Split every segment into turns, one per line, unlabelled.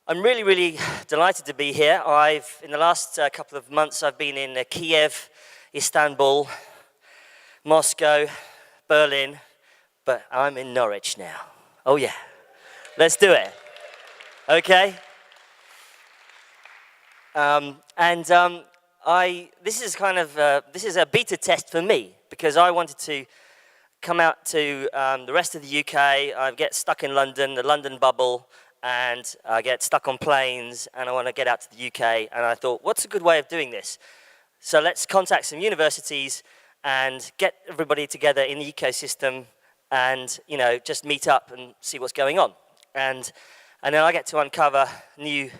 I'm really, really delighted to be here. In the last couple of months, I've been in Kiev, Istanbul, Moscow, Berlin, but I'm in Norwich now. Oh yeah, let's do it. Okay. This is a beta test for me because I wanted to come out to the rest of the UK. I get stuck in London, the London bubble, and I get stuck on planes, and I want to get out to the UK. And I thought, what's a good way of doing this? So let's contact some universities and get everybody together in the ecosystem, and just meet up and see what's going on. And then I get to uncover new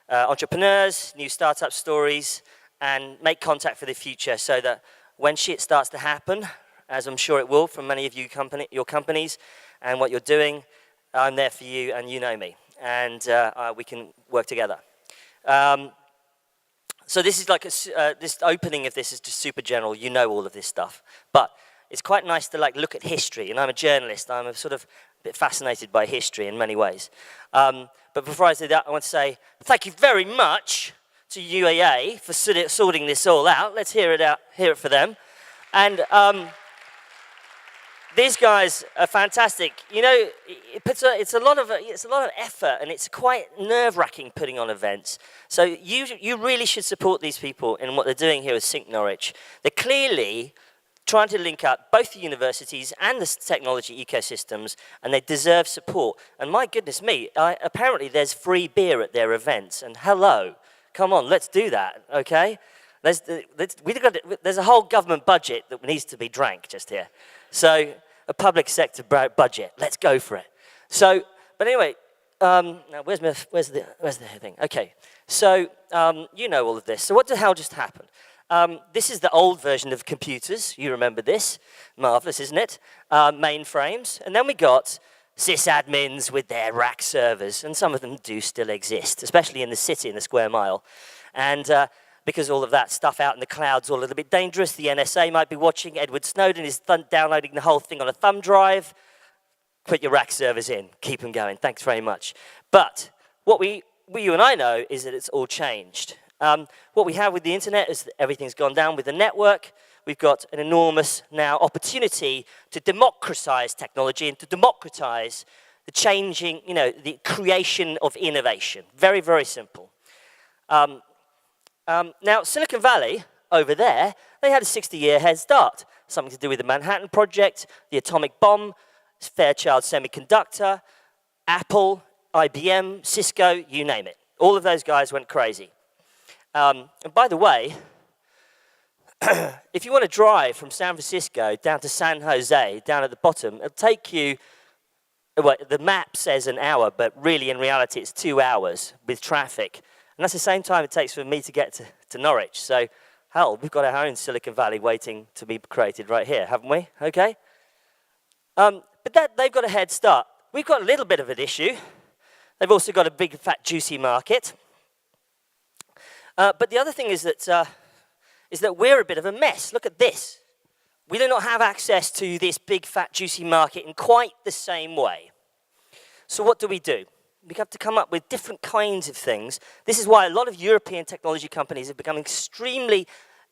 entrepreneurs, new startup stories, and make contact for the future, so that when shit starts to happen, as I'm sure it will from many of your companies and what you're doing, I'm there for you and you know me, and we can work together. So this is like this opening of this is just super general. You know all of this stuff, but it's quite nice to look at history. And I'm a journalist. I'm a bit fascinated by history in many ways. But before I say that, I want to say thank you very much to UAA for sorting this all out. Let's hear it for them. And these guys are fantastic. It's a lot of effort, and it's quite nerve-wracking putting on events. So you really should support these people in what they're doing here with SyncNorwich. They're clearly trying to link up both the universities and the technology ecosystems, and they deserve support. And my goodness me, apparently there's free beer at their events. And hello, come on, let's do that, okay? There's a whole government budget that needs to be drank just here. So a public sector budget, let's go for it. So, but anyway, now where's the thing? Okay, so you know all of this. So what the hell just happened? This is the old version of computers. You remember this? Marvelous, isn't it? Mainframes, and then we got sysadmins with their rack servers, and some of them do still exist, especially in the city, in the square mile, and because all of that stuff out in the cloud's all a little bit dangerous. The NSA might be watching. Edward Snowden is downloading the whole thing on a thumb drive. Put your rack servers in. Keep them going. Thanks very much. But what you and I know is that it's all changed. What we have with the internet is that everything's gone down with the network. We've got an enormous now opportunity to democratize technology and to democratize the changing, the creation of innovation. Very, very simple. Now, Silicon Valley, over there, they had a 60-year head start. Something to do with the Manhattan Project, the atomic bomb, Fairchild Semiconductor, Apple, IBM, Cisco, you name it. All of those guys went crazy. And by the way, if you want to drive from San Francisco down to San Jose, down at the bottom, it'll take you, well, the map says an hour, but really in reality it's 2 hours with traffic. And that's the same time it takes for me to get to Norwich. So, hell, we've got our own Silicon Valley waiting to be created right here, haven't we? Okay? But they've got a head start. We've got a little bit of an issue. They've also got a big, fat, juicy market. But the other thing is that we're a bit of a mess. Look at this. We do not have access to this big, fat, juicy market in quite the same way. So what do? We have to come up with different kinds of things. This is why a lot of European technology companies have become extremely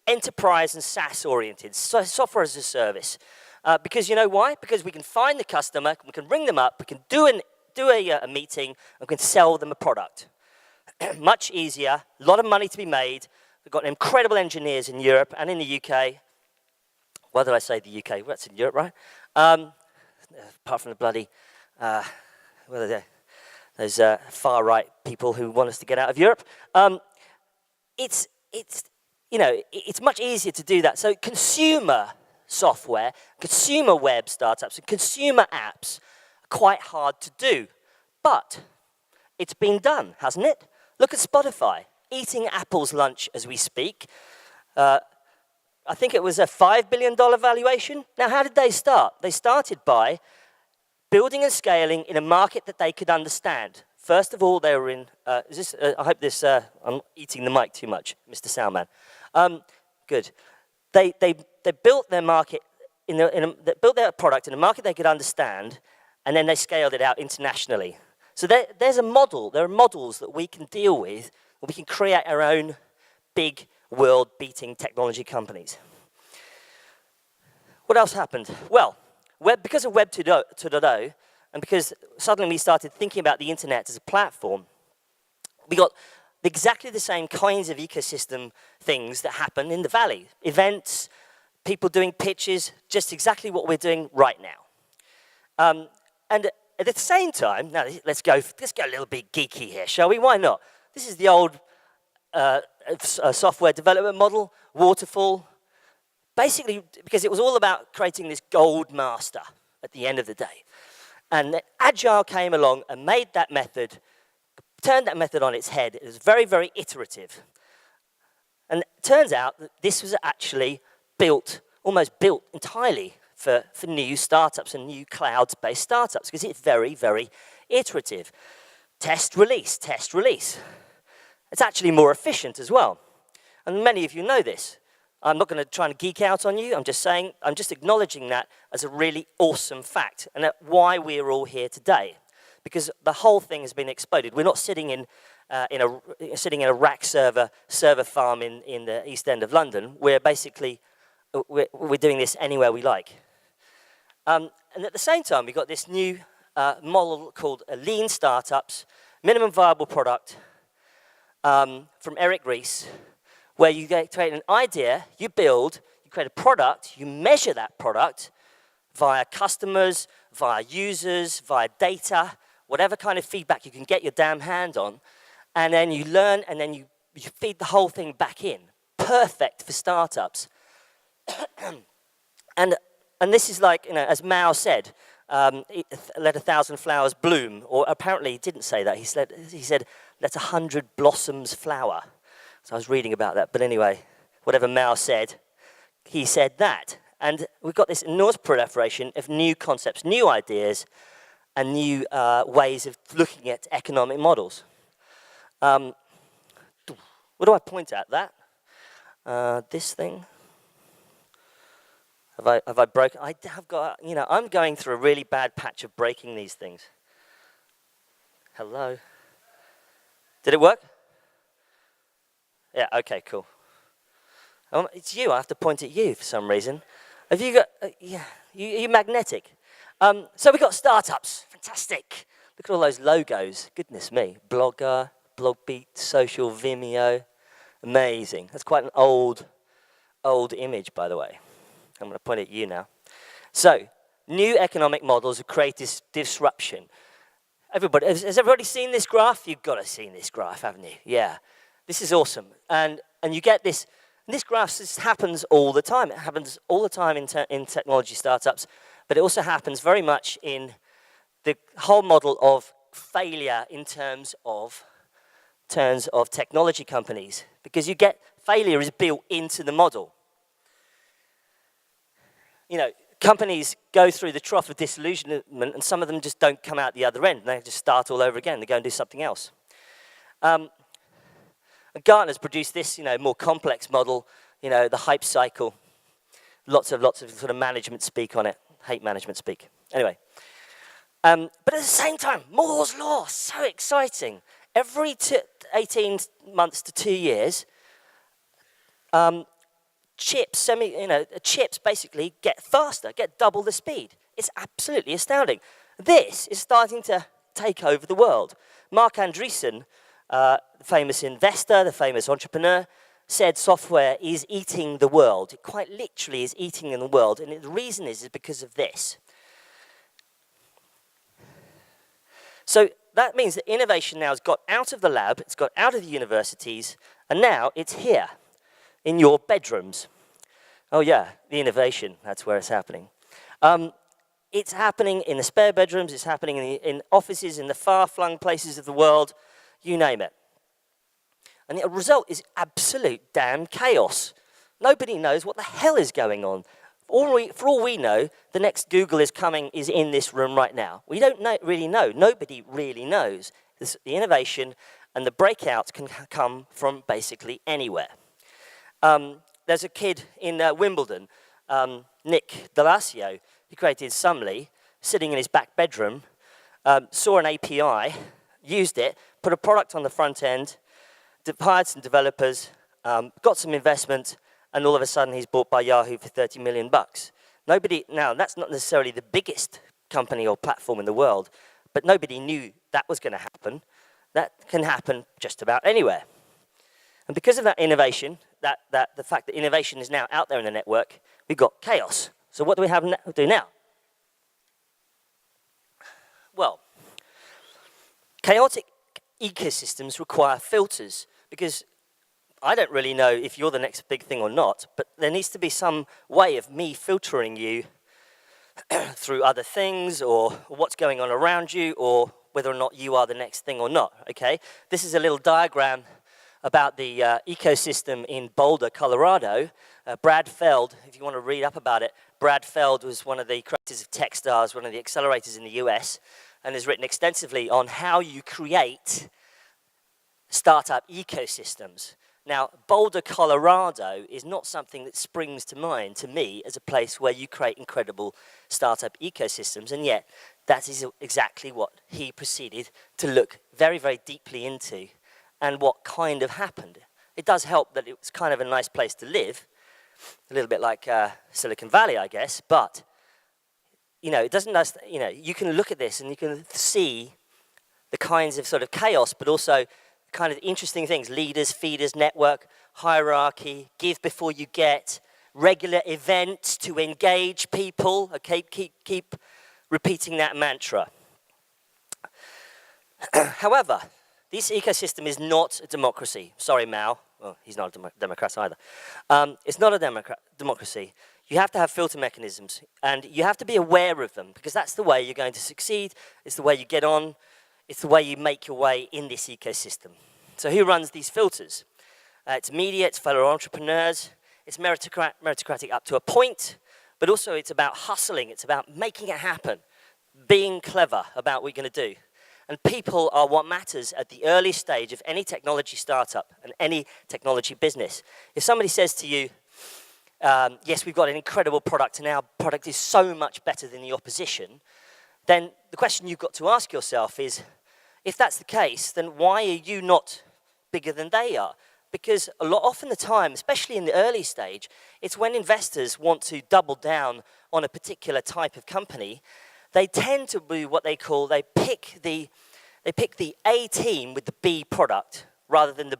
enterprise and SaaS-oriented, software as a service. Because you know why? Because we can find the customer, we can ring them up, we can do a meeting, and we can sell them a product. Much easier, a lot of money to be made. We've got incredible engineers in Europe and in the UK. Why did I say the UK? Well, that's in Europe, right? Apart from the bloody, those far-right people who want us to get out of Europe. It's much easier to do that. So consumer software, consumer web startups, and consumer apps are quite hard to do. But it's been done, hasn't it? Look at Spotify, eating Apple's lunch as we speak. I think it was a $5 billion valuation. Now, how did they start? They started by building and scaling in a market that they could understand. First of all, they were in, I hope this, I'm eating the mic too much, Mr. Soundman. Good. They built their market, they built their product in a market they could understand, and then they scaled it out internationally. So there's a model. There are models that we can deal with, and we can create our own big world-beating technology companies. What else happened? Well, because of Web 2.0, and because suddenly we started thinking about the internet as a platform, we got exactly the same kinds of ecosystem things that happen in the Valley. Events, people doing pitches, just exactly what we're doing right now. And at the same time, now let's go a little bit geeky here, shall we? Why not? This is the old software development model, waterfall, basically because it was all about creating this gold master at the end of the day. And Agile came along and made that method, turned that method on its head. It was very, very iterative. And it turns out that this was actually almost built entirely for new startups and new cloud-based startups, because it's very, very iterative. Test, release, test, release. It's actually more efficient as well. And many of you know this. I'm not going to try and geek out on you. I'm just acknowledging that as a really awesome fact, and that's why we're all here today. Because the whole thing has been exploded. We're not sitting in a rack server farm in the East End of London. We're basically we're doing this anywhere we like. And at the same time, we've got this new model called lean startups, minimum viable product, from Eric Ries, where you create an idea, you create a product, you measure that product via customers, via users, via data, whatever kind of feedback you can get your damn hand on, and then you learn, and then you feed the whole thing back in. Perfect for startups. And this is like, as Mao said, let 1,000 flowers bloom, or apparently he didn't say that. He said, let 100 blossoms flower. So I was reading about that, but anyway, whatever Mao said, he said that. And we've got this enormous proliferation of new concepts, new ideas, and new ways of looking at economic models. What do I point at? That? This thing? Have I broken? I have got, I'm going through a really bad patch of breaking these things. Hello? Did it work? Yeah, okay, cool. It's you, I have to point at you for some reason. Have you got, you're magnetic. So we've got startups, fantastic. Look at all those logos, goodness me. Blogger, Blogbeat, Social, Vimeo, amazing. That's quite an old image, by the way. I'm going to point at you now. So, new economic models have created this disruption. Has everybody seen this graph? You've got to have seen this graph, haven't you? Yeah. This is awesome. And you get this. This graph happens all the time. It happens all the time in technology startups, but it also happens very much in the whole model of failure in terms of technology companies, because failure is built into the model. Companies go through the trough of disillusionment, and some of them just don't come out the other end. They just start all over again. They go and do something else. Gartner's produced this, more complex model, the hype cycle. Lots of sort of management speak on it. Hate management speak. Anyway. But at the same time, Moore's Law, so exciting. Every 18 months to 2 years, chips basically get faster, get double the speed. It's absolutely astounding. This is starting to take over the world. Mark Andreessen, the famous investor, the famous entrepreneur, said software is eating the world. It quite literally is eating in the world, and the reason is because of this. So that means that innovation now has got out of the lab, it's got out of the universities, and now it's here, in your bedrooms. Oh yeah, the innovation, that's where it's happening. It's happening in the spare bedrooms, it's happening in offices, in the far-flung places of the world, you name it. And the result is absolute damn chaos. Nobody knows what the hell is going on. For all we know, the next Google is in this room right now. We don't really know. Nobody really knows. The innovation and the breakouts can come from basically anywhere. There's a kid in Wimbledon, Nick D'Alacio, who created Sumly, sitting in his back bedroom, saw an API, used it, put a product on the front end, hired some developers, got some investment, and all of a sudden he's bought by Yahoo for 30 million bucks. Now that's not necessarily the biggest company or platform in the world, but nobody knew that was going to happen. That can happen just about anywhere. And because of that innovation, the fact that innovation is now out there in the network, we've got chaos. So what do we have to do now? Well, chaotic ecosystems require filters, because I don't really know if you're the next big thing or not, but there needs to be some way of me filtering you through other things, or what's going on around you, or whether or not you are the next thing or not, okay? This is a little diagram about the ecosystem in Boulder, Colorado. Brad Feld, if you want to read up about it, Brad Feld was one of the creators of Techstars, one of the accelerators in the US, and has written extensively on how you create startup ecosystems. Now, Boulder, Colorado is not something that springs to mind to me as a place where you create incredible startup ecosystems, and yet that is exactly what he proceeded to look very, very deeply into, and what kind of happened. It does help that it was kind of a nice place to live, a little bit like Silicon Valley, I guess, but it doesn't, you can look at this and you can see the kinds of sort of chaos, but also kind of interesting things: leaders, feeders, network, hierarchy, give before you get, regular events to engage people. Okay, keep repeating that mantra. However, this ecosystem is not a democracy. Sorry, Mao. Well, he's not a Democrat either. It's not a democracy. You have to have filter mechanisms, and you have to be aware of them, because that's the way you're going to succeed. It's the way you get on. It's the way you make your way in this ecosystem. So who runs these filters? It's media, it's fellow entrepreneurs, it's meritocratic up to a point, but also it's about hustling, it's about making it happen, being clever about what you're going to do. And people are what matters at the early stage of any technology startup and any technology business. If somebody says to you, yes, we've got an incredible product and our product is so much better than the opposition, then the question you've got to ask yourself is, if that's the case, then why are you not bigger than they are? Because often the time, especially in the early stage, it's when investors want to double down on a particular type of company, they tend to do what they call, they pick the A team with the B product rather than the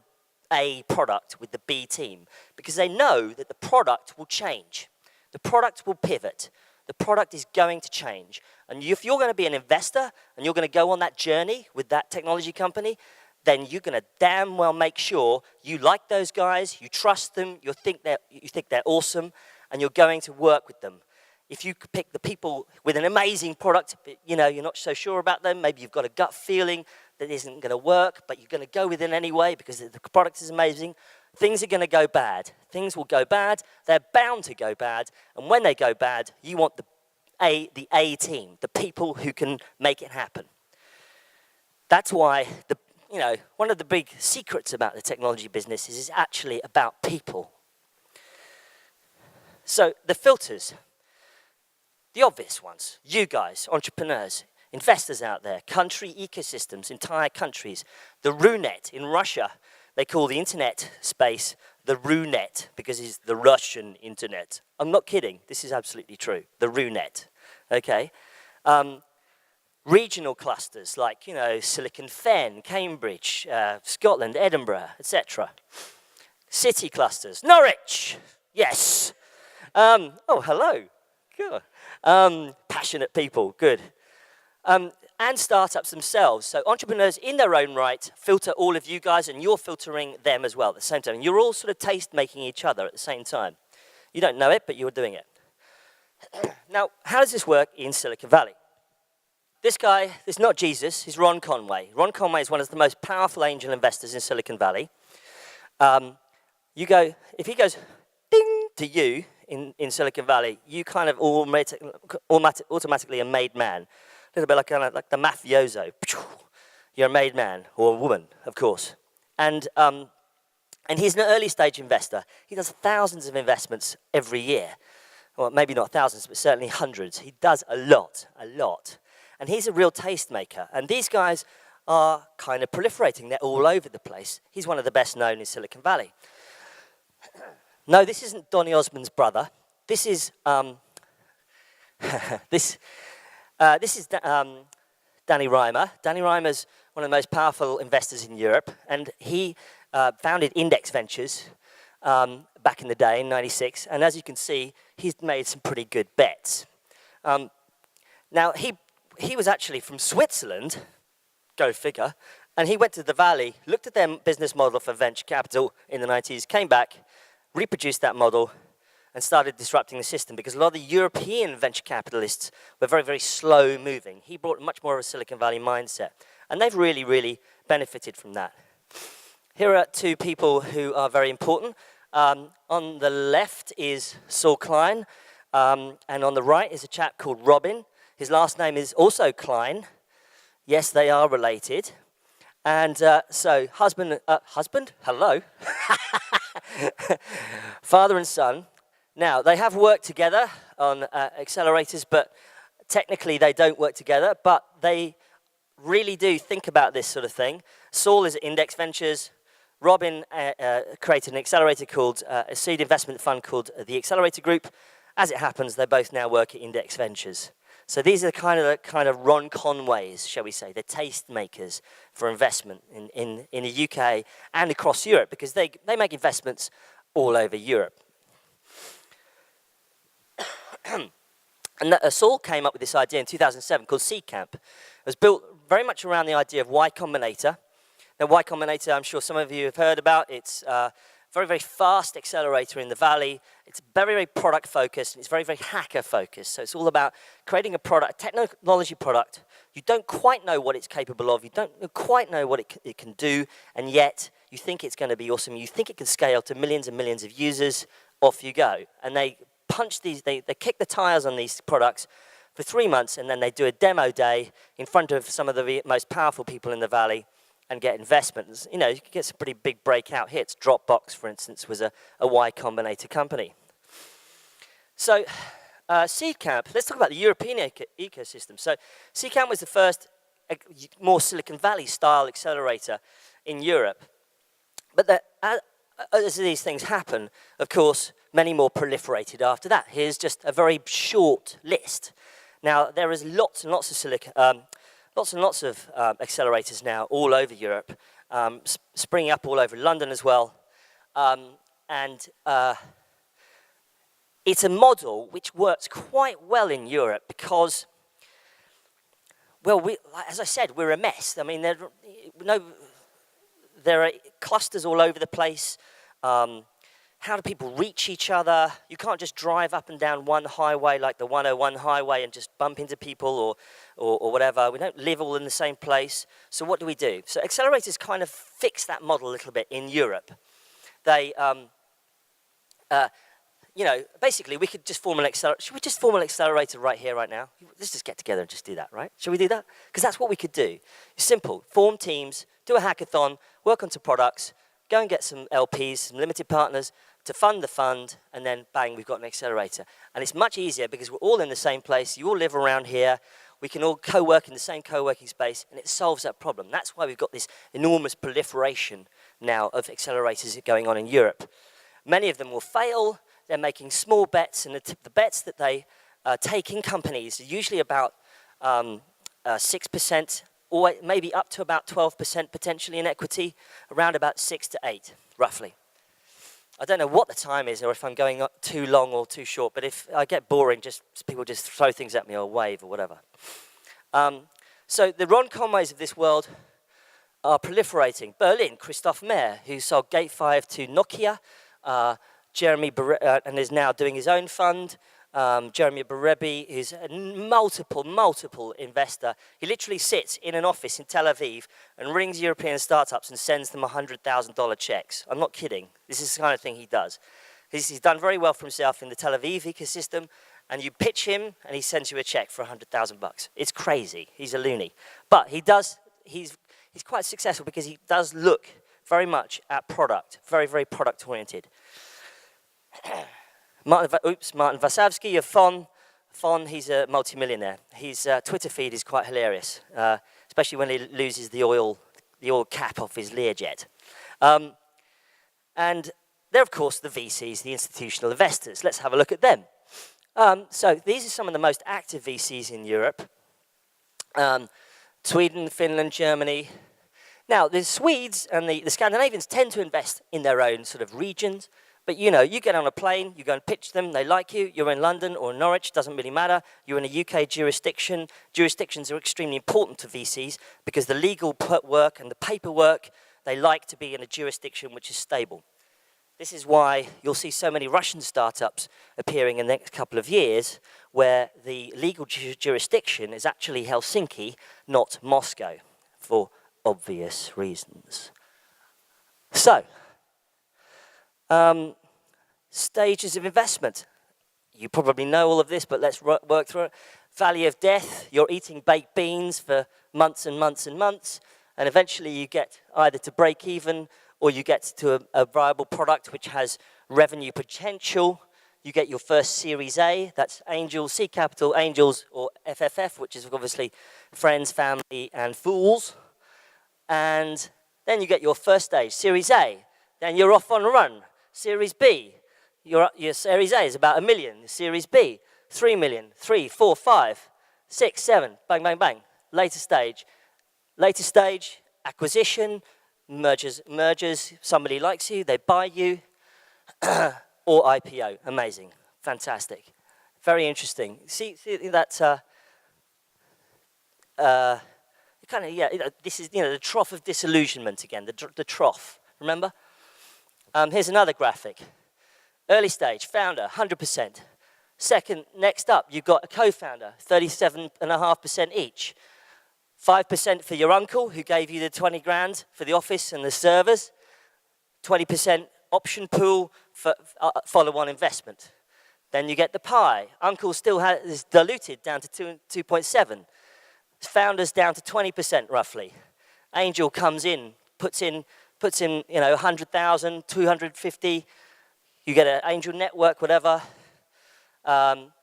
A product with the B team, because they know that the product will change. The product will pivot. The product is going to change. And if you're going to be an investor and you're going to go on that journey with that technology company, then you're going to damn well make sure you like those guys, you trust them, you think they're awesome, and you're going to work with them. If you pick the people with an amazing product, but you're not so sure about them, maybe you've got a gut feeling that isn't going to work, but you're going to go with it anyway because the product is amazing, things are going to go bad. Things will go bad. They're bound to go bad. And when they go bad, you want the A team, the people who can make it happen. That's why one of the big secrets about the technology business is it's actually about people. So the filters, the obvious ones, you guys, entrepreneurs, investors out there, country ecosystems, entire countries, the Runet in Russia. They call the internet space the Runet because it's the Russian internet. I'm not kidding. This is absolutely true. The Runet. Okay. Regional clusters like, Silicon Fen, Cambridge, Scotland, Edinburgh, etc. City clusters. Norwich. Yes. Oh, hello. Good. Passionate people. Good. And startups themselves. So entrepreneurs in their own right filter all of you guys, and you're filtering them as well at the same time. You're all sort of taste-making each other at the same time. You don't know it, but you're doing it. Now, how does this work in Silicon Valley? This guy, this is not Jesus, he's Ron Conway. Ron Conway is one of the most powerful angel investors in Silicon Valley. If he goes ding to you in Silicon Valley, you kind of automatically a made man. A little bit like the mafioso. You're a made man, or a woman, of course. And he's an early stage investor. He does thousands of investments every year. Well, maybe not thousands, but certainly hundreds. He does a lot. And he's a real tastemaker. And these guys are kind of proliferating. They're all over the place. He's one of the best known in Silicon Valley. No, this isn't Donny Osmond's brother. This is this is Danny Reimer. Danny Reimer's one of the most powerful investors in Europe, and he founded Index Ventures back in the day in '96. And as you can see, he's made some pretty good bets. Now he was actually from Switzerland, go figure, and he went to the Valley, looked at their business model for venture capital in the '90s, came back, reproduced that model, and started disrupting the system because a lot of the European venture capitalists were very, very slow moving. He brought much more of a Silicon Valley mindset, and they've really, really benefited from that. Here are two people who are very important. On the left is Saul Klein, and on the right is a chap called Robin. His last name is also Klein. Yes, they are related. And so husband, hello, father and son. Now, they have worked together on accelerators, but technically they don't work together, but they really do think about this sort of thing. Saul is at Index Ventures. Robin created an accelerator called, a seed investment fund called the Accelerator Group. As it happens, they both now work at Index Ventures. So these are the kind of Ron Conways, shall we say, the taste makers for investment in the UK and across Europe, because they make investments all over Europe. And Saul came up with this idea in 2007 called Seed Camp. It was built very much around the idea of Y Combinator. Now, Y Combinator, I'm sure some of you have heard about. It's a very, very fast accelerator in the Valley. It's very, very product-focused, and it's very, very hacker-focused. So it's all about creating a product, a technology product. You don't quite know what it's capable of. You don't quite know what it can do, and yet you think it's going to be awesome. You think it can scale to millions and millions of users. Off you go. And they punch these, they kick the tires on these products for 3 months, and then they do a demo day in front of some of the most powerful people in the Valley and get investments. You know, you can get some pretty big breakout hits. Dropbox, for instance, was a Y Combinator company. So Seed Camp, let's talk about the European ecosystem. So Seed Camp was the first more Silicon Valley style accelerator in Europe. But as these things happen, of course, many more proliferated after that. Here's just a very short list. Now, there is lots and lots of accelerators now all over Europe, springing up all over London as well. It's a model which works quite well in Europe because, well, as I said, we're a mess. I mean, there are clusters all over the place. How do people reach each other? You can't just drive up and down one highway like the 101 highway and just bump into people or whatever. We don't live all in the same place. So what do? So accelerators kind of fix that model a little bit in Europe. They, you know, basically we could just form an accelerator. Should we just form an accelerator right here, right now? Let's just get together and just do that, right? Should we do that? Because that's what we could do. It's simple. Form teams, do a hackathon, work onto products, go and get some LPs, some limited partners, to fund the fund, and then bang, we've got an accelerator. And it's much easier because we're all in the same place. You all live around here. We can all co-work in the same co-working space, and it solves that problem. That's why we've got this enormous proliferation now of accelerators going on in Europe. Many of them will fail. They're making small bets, and the bets that they take in companies are usually about 6%, or maybe up to about 12% potentially in equity, around about 6 to 8, roughly. I don't know what the time is or if I'm going up too long or too short, but if I get boring, people just throw things at me or wave or whatever. So the Ron Conways of this world are proliferating. Berlin, Christoph Mayer, who sold Gate 5 to Nokia, and is now doing his own fund. Jeremy Berebi, who's a multiple investor. He literally sits in an office in Tel Aviv and rings European startups and sends them $100,000 checks. I'm not kidding. This is the kind of thing he does. He's done very well for himself in the Tel Aviv ecosystem, and you pitch him and he sends you a check for $100,000. It's crazy. He's a loony. But he's quite successful because he does look very much at product, very, very product oriented. Martin Wasowski of FON, Fon, he's a multi-millionaire. His Twitter feed is quite hilarious, especially when he loses the oil cap off his Learjet. And they're, of course, the VCs, the institutional investors. Let's have a look at them. So these are some of the most active VCs in Europe. Sweden, Finland, Germany. Now, the Swedes and the Scandinavians tend to invest in their own sort of regions. But, you know, you get on a plane, you go and pitch them, they like you, you're in London or Norwich, doesn't really matter. You're in a UK jurisdiction. Jurisdictions are extremely important to VCs because the legal work and the paperwork, they like to be in a jurisdiction which is stable. This is why you'll see so many Russian startups appearing in the next couple of years where the legal jurisdiction is actually Helsinki, not Moscow, for obvious reasons. So, stages of investment. You probably know all of this, but let's work through it. Valley of death, you're eating baked beans for months and months and months, and eventually you get either to break even or you get to a viable product which has revenue potential. You get your first Series A, that's angels, seed capital, angels, or FFF, which is obviously friends, family, and fools. And then you get your first stage, Series A. Then you're off on a run. Series B, your Series A is about 1 million. Series B, 3 million, 3, 4, 5, 6, 7, bang, bang, bang. Later stage, acquisition, mergers, somebody likes you, they buy you, or IPO. Amazing, fantastic, very interesting. See that kind of, yeah, this is, you know, the trough of disillusionment again, the trough, remember? Here's another graphic. Early stage, founder, 100%. Second, next up, you've got a co-founder, 37.5% each. 5% for your uncle, who gave you the 20 grand for the office and the servers. 20% option pool for follow-on investment. Then you get the pie. Uncle still is diluted down to 2.7. Founders down to 20% roughly. Angel comes in, puts in, you know, 100,000, 250. You get an angel network, whatever.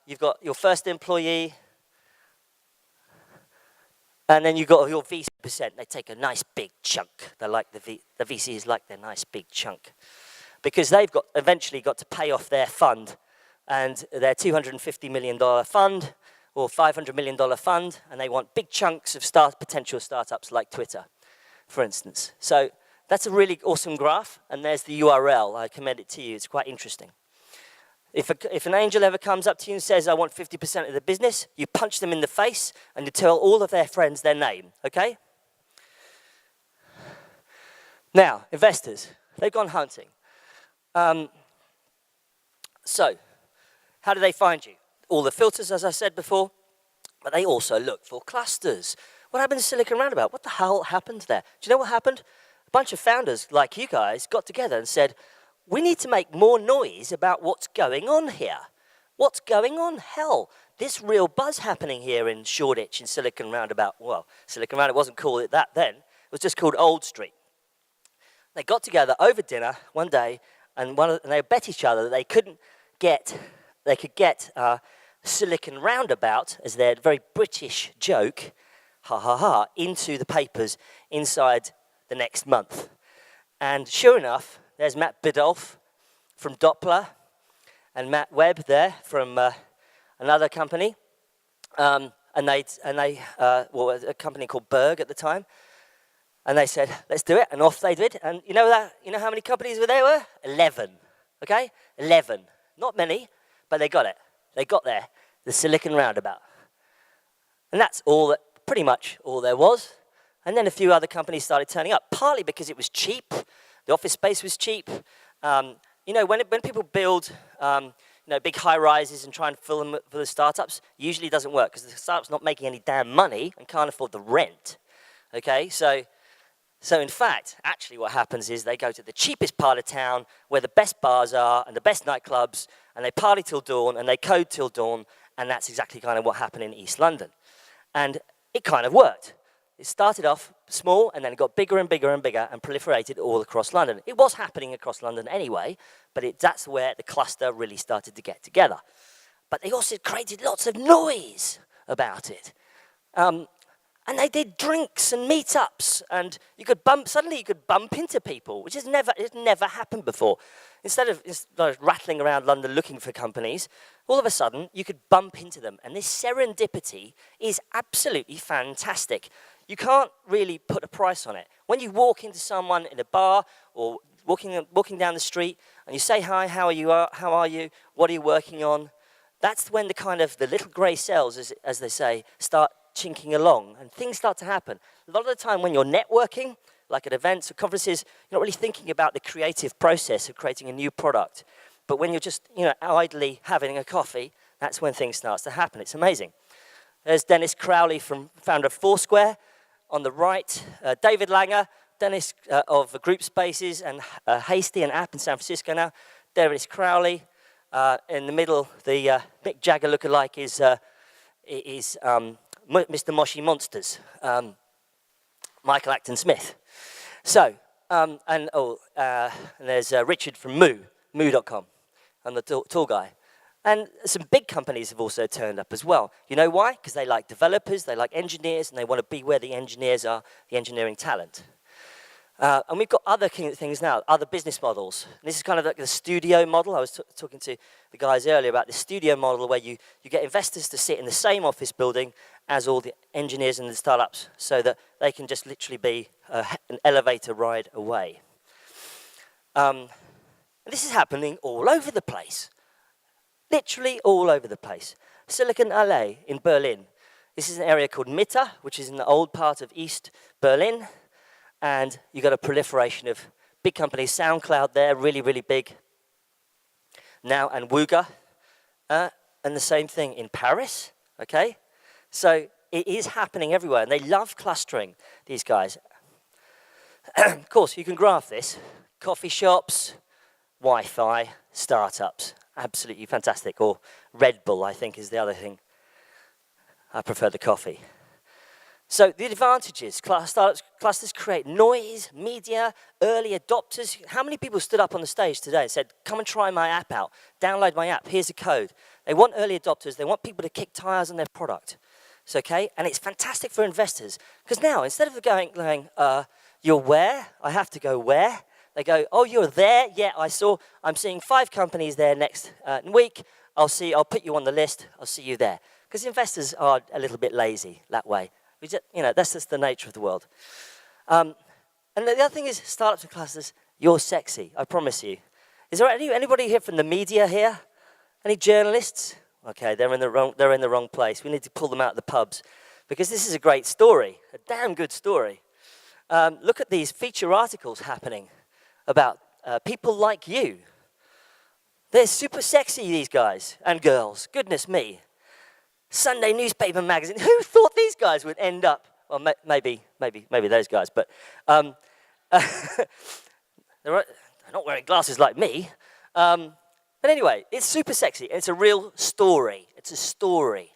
You've got your first employee. And then you've got your VC percent. They take a nice big chunk. They like the VCs like their nice big chunk. Because they've eventually got to pay off their fund. And their $250 million fund or $500 million fund. And they want big chunks of potential startups like Twitter, for instance. So that's a really awesome graph, and there's the URL. I commend it to you. It's quite interesting. If an angel ever comes up to you and says, I want 50% of the business, you punch them in the face, and you tell all of their friends their name, okay? Now, investors, they've gone hunting. So, how do they find you? All the filters, as I said before, but they also look for clusters. What happened to Silicon Roundabout? What the hell happened there? Do you know what happened? A bunch of founders like you guys got together and said, we need to make more noise about what's going on here. What's going on? Hell, there's real buzz happening here in Shoreditch, in Silicon Roundabout. Well, Silicon Roundabout wasn't called that then. It was just called Old Street. They got together over dinner one day, and they bet each other that they could get Silicon Roundabout, as their very British joke, into the papers inside the next month. And sure enough, there's Matt Biddulph from Doppler and Matt Webb there from another company. And they a company called Berg at the time. And they said, let's do it. And off they did. And you know how many companies there were? 11. Okay? 11. Not many, but they got it. They got there. The Silicon Roundabout. And that's pretty much all there was. And then a few other companies started turning up, partly because it was cheap. The office space was cheap. You know, when people build big high-rises and try and fill them for the startups, usually doesn't work because the startup's not making any damn money and can't afford the rent. Okay, so in fact, actually what happens is they go to the cheapest part of town where the best bars are and the best nightclubs, and they party till dawn and they code till dawn, and that's exactly kind of what happened in East London. And it kind of worked. It started off small, and then it got bigger and bigger and bigger and proliferated all across London. It was happening across London anyway, but that's where the cluster really started to get together. but they also created lots of noise about it. And they did drinks and meetups, and suddenly you could bump into people, which has never happened before. Instead of rattling around London looking for companies, all of a sudden you could bump into them. And this serendipity is absolutely fantastic. You can't really put a price on it. When you walk into someone in a bar or walking down the street and you say, hi, how are you, what are you working on? That's when the little grey cells, as they say, start chinking along and things start to happen. A lot of the time when you're networking, like at events or conferences, you're not really thinking about the creative process of creating a new product. But when you're just idly having a coffee, that's when things start to happen. It's amazing. There's Dennis Crowley, founder of Foursquare. On the right, David Langer, Dennis of Group Spaces and Hasty, an app in San Francisco now. Dennis Crowley. In the middle, the Mick Jagger lookalike is Mr. Moshi Monsters, Michael Acton Smith. So, and there's Richard from Moo.com, and the tour guy. And some big companies have also turned up as well. You know why? Because they like developers, they like engineers, and they want to be where the engineers are, the engineering talent. And we've got other things now, other business models. And this is kind of like the studio model. I was talking to the guys earlier about the studio model where you get investors to sit in the same office building as all the engineers and the startups so that they can just literally be an elevator ride away. And this is happening all over the place. Literally all over the place. Silicon Alley in Berlin. This is an area called Mitte, which is in the old part of East Berlin. And you've got a proliferation of big companies. SoundCloud there, really, really big. Now, and Wooga. And the same thing in Paris, okay? So it is happening everywhere. And they love clustering, these guys. Of course, you can graph this. Coffee shops, Wi-Fi, startups. Absolutely fantastic. Or Red Bull, I think, is the other thing. I prefer the coffee. So the advantages, clusters create noise, media, early adopters. How many people stood up on the stage today and said, come and try my app out, download my app, here's a code. They want early adopters, they want people to kick tires on their product. It's okay, and it's fantastic for investors. Because now, instead of going, you're where? I have to go where? They go, oh, you're there? Yeah, I'm seeing 5 companies there next week. I'll put you on the list, I'll see you there. Because investors are a little bit lazy that way. That's just the nature of the world. And the other thing is, startups and clusters, you're sexy, I promise you. Is there anybody here from the media here? Any journalists? Okay, they're in the wrong place. We need to pull them out of the pubs. Because this is a great story, a damn good story. Look at these feature articles happening about people like you. They're super sexy, these guys and girls. Goodness me. Sunday newspaper magazine. Who thought these guys would end up? Well, maybe those guys, but they're not wearing glasses like me. But anyway, it's super sexy. It's a real story. It's a story.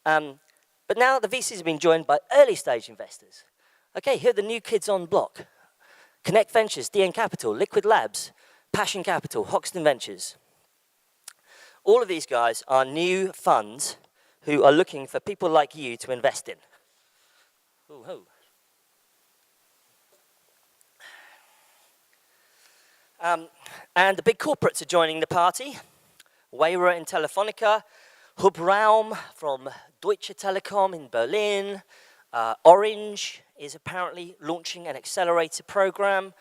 But now the VCs have been joined by early stage investors. Okay, here are the new kids on block. Connect Ventures, DN Capital, Liquid Labs, Passion Capital, Hoxton Ventures. All of these guys are new funds who are looking for people like you to invest in. Ooh-hoo. And the big corporates are joining the party. Wayra in Telefonica, Hubraum from Deutsche Telekom in Berlin. Orange is apparently launching an accelerator program.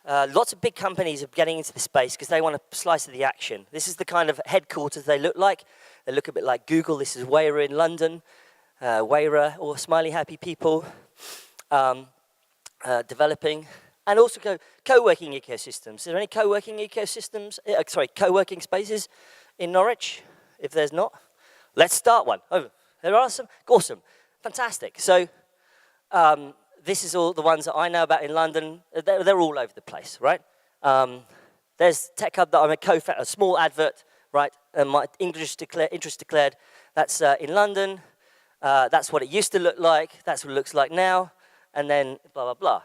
Lots of big companies are getting into the space because they want a slice of the action. This is the kind of headquarters they look like. They look a bit like Google. This is Wayra in London. Wayra, or Smiley Happy People, developing. And also co-working ecosystems. Is there any co-working ecosystems, co-working spaces in Norwich? If there's not, let's start one. Oh, there are some? Awesome. Fantastic. So this is all the ones that I know about in London. They're all over the place, right? There's Tech Hub that I'm a co-founder, a small advert, right? And my interest declared. That's in London. That's what it used to look like. That's what it looks like now. And then blah, blah, blah.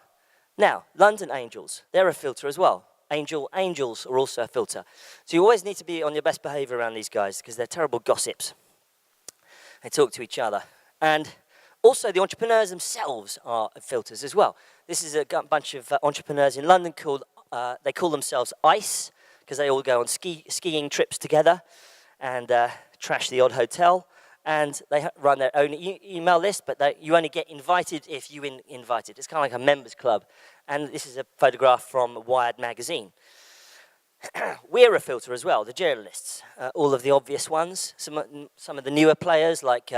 Now, London Angels, they're a filter as well. Angels are also a filter. So you always need to be on your best behavior around these guys because they're terrible gossips. They talk to each other. And also the entrepreneurs themselves are filters as well. This is a bunch of entrepreneurs in London they call themselves ICE because they all go on skiing trips together and trash the odd hotel. And they run their own email list, but you only get invited if you invited. It's kind of like a members club. And this is a photograph from Wired magazine. We're a filter as well, the journalists. All of the obvious ones. Some of the newer players like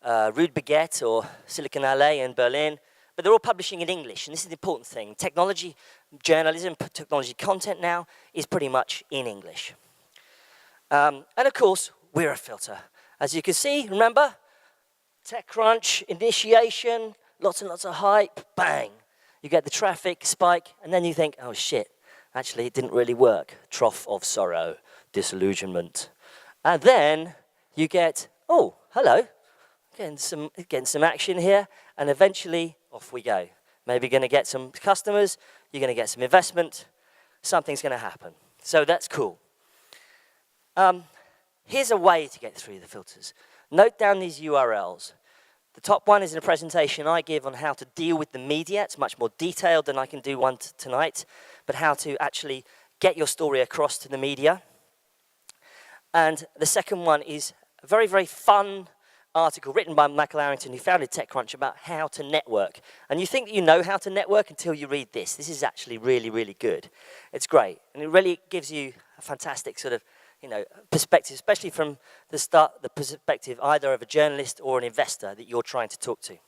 Ruud Baguette or Silicon Alley in Berlin. But they're all publishing in English, and this is the important thing. Technology, journalism, technology content now is pretty much in English. And of course, we're a filter. As you can see, remember, TechCrunch, initiation, lots and lots of hype, bang. You get the traffic spike, and then you think, oh shit, actually it didn't really work. Trough of sorrow, disillusionment. And then you get, oh, hello, getting some action here, and eventually off we go. Maybe you're going to get some customers, you're going to get some investment, something's going to happen. So that's cool. Here's a way to get through the filters. Note down these URLs. The top one is in a presentation I give on how to deal with the media. It's much more detailed than I can do one tonight, but how to actually get your story across to the media. And the second one is a very, very fun article written by Michael Arrington, who founded TechCrunch, about how to network. And you think that you know how to network until you read this. This is actually really, really good. It's great. And it really gives you a fantastic sort of perspective, especially from the perspective either of a journalist or an investor that you're trying to talk to.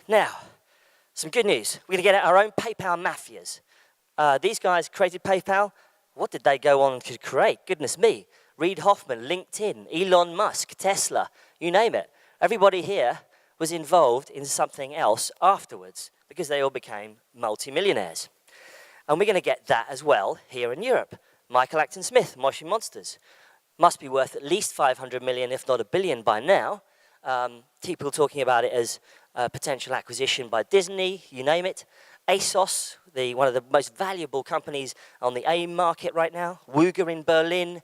Now, some good news. We're going to get our own PayPal mafias. These guys created PayPal. What did they go on to create? Goodness me. Reid Hoffman, LinkedIn, Elon Musk, Tesla, you name it. Everybody here was involved in something else afterwards because they all became multimillionaires. And we're going to get that as well here in Europe. Michael Acton Smith, Moshi Monsters, must be worth at least 500 million, if not $1 billion by now. People talking about it as a potential acquisition by Disney, you name it. ASOS, one of the most valuable companies on the AIM market right now. Wooga in Berlin,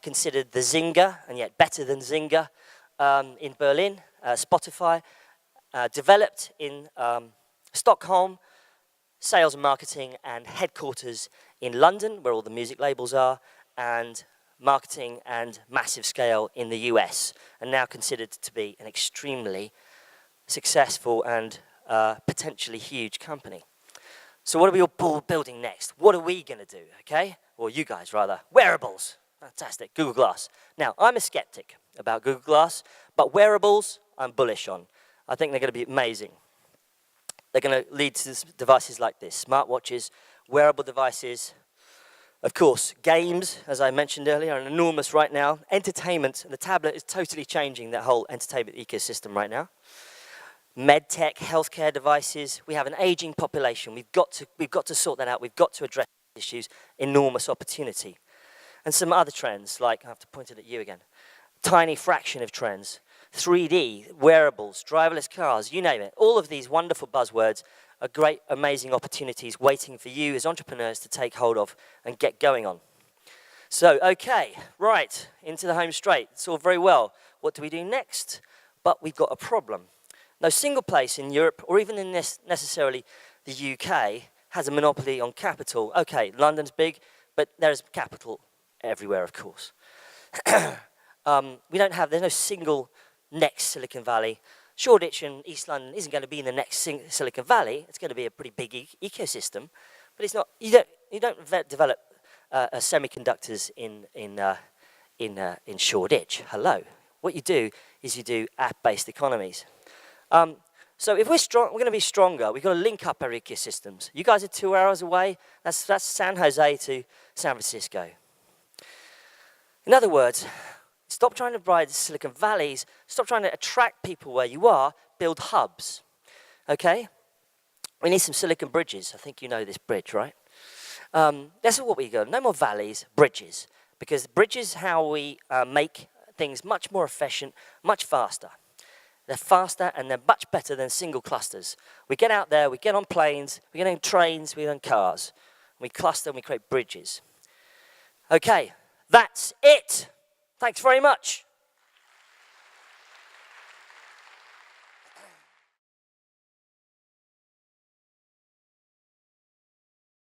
considered the Zynga, and yet better than Zynga in Berlin. Spotify, developed in Stockholm, sales and marketing and headquarters in London, where all the music labels are, and marketing and massive scale in the US, and now considered to be an extremely successful and potentially huge company. So what are we all building next? What are we going to do, okay? Or you guys, rather. Wearables. Fantastic. Google Glass. Now, I'm a skeptic about Google Glass, but wearables, I'm bullish on. I think they're going to be amazing. They're going to lead to devices like this, smartwatches, wearable devices. Of course, games, as I mentioned earlier, are enormous right now. Entertainment, and the tablet is totally changing that whole entertainment ecosystem right now. MedTech, healthcare devices. We have an aging population. We've got to sort that out. We've got to address issues. Enormous opportunity. And some other trends, like, I have to point it at you again, tiny fraction of trends. 3D, wearables, driverless cars, you name it. All of these wonderful buzzwords are great, amazing opportunities waiting for you as entrepreneurs to take hold of and get going on. So, okay, right, into the home straight. It's all very well. What do we do next? But we've got a problem. No single place in Europe, or even in necessarily the UK, has a monopoly on capital. Okay, London's big, but there's capital everywhere, of course. There's no single next Silicon Valley. Shoreditch and East London isn't going to be in the next Silicon Valley. It's going to be a pretty big ecosystem, but it's not. You don't develop semiconductors in Shoreditch. Hello. What you do is you do app-based economies. So if we're strong, we're going to be stronger. We've got to link up our ecosystems. You guys are 2 hours away. That's San Jose to San Francisco. In other words, stop trying to ride the Silicon Valleys. Stop trying to attract people where you are. Build hubs. Okay? We need some silicon bridges. I think you know this bridge, right? That's what we got. No more valleys, bridges. Because bridges how we make things much more efficient, much faster. They're faster and they're much better than single clusters. We get out there, we get on planes, we get on trains, we get on cars. We cluster and we create bridges. Okay, that's it. Thanks very much.